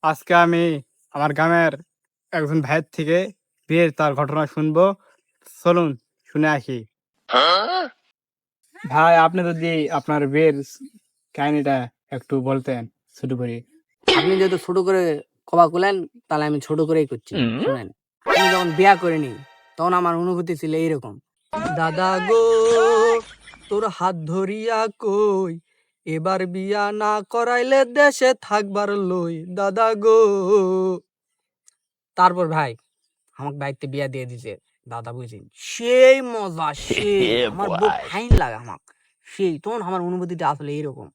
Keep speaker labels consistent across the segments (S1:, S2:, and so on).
S1: আজকে আমি আমার গ্রামের একজন ভাইয়ের থেকে বিয়ের তার ঘটনা শুনবো। চলুন শুনে আসি। ভাই, আপনি যদি আপনার বিয়ের কাহিনীটা একটু বলতেন ছোট করে।
S2: আপনি যেহেতু ছোট করে কবা কুলেন, তাহলে আমি ছোট করেই করছি। শুনেন, আমি যখন বিয়া করিনি তখন আমার অনুভূতি ছিল এইরকম। দাদা গো, তোর হাত ধরিয়া কই, এবার বিয়া না করাইলে দেশে থাকবার লই। দাদা গো, তারপর ভাই আমাকে বাড়িতে বিয়া দিয়ে দিছে। দাদা বুঝছেন, সেই মজা, সেই আমার বউ ফাইন লাগে আমার, সেই তখন আমার অনুভূতিটা আসলে এইরকম।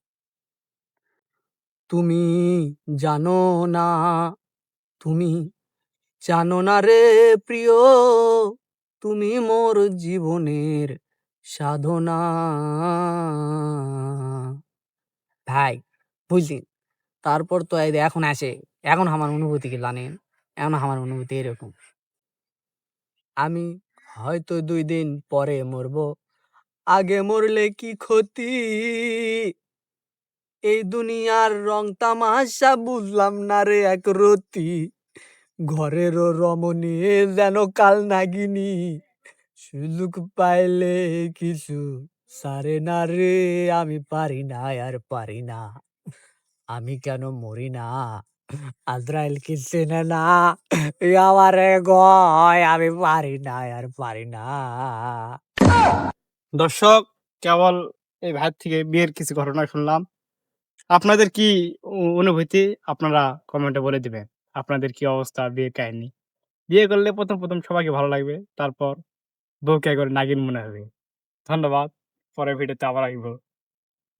S2: তুমি জানো না, তুমি জানো না রে প্রিয়, তুমি মোর জীবনের সাধনা। ভাই বুঝলি, তারপর তো এই যে এখন আসে, এখন আমার অনুভূতি কি জানেন? এখন আমার অনুভূতি এরকম, আমি হয়তো 2 দিন পরে মরবো, আগে মরলে কি ক্ষতি, এই দুনিয়ার রং তামাশা বুঝলাম না রে এক রতি, ঘরেরও রমণী যেন কাল নাগিনী, সুযোগ পাইলে কিছু সারে না রে, আমি পারি না আর পারি না, আমি কেন মরি না, আজরাইল কি চেনে না, আমারে গয়, আমি পারি না আর পারি না।
S1: দর্শক, কেবল এই ভাইয়ের থেকে বিয়ের কিছু ঘটনা শুনলাম। আপনাদের কি অনুভূতি আপনারা কমেন্টে বলে দিবেন। আপনাদের কি অবস্থা বিয়ের কাহিনী? বিয়ে করলে প্রথম সবাইকে ভালো লাগবে, তারপর বউকে একবার নাগিন মনে হবে। ধন্যবাদ। পরের ভিডিওতে আবার আসবো।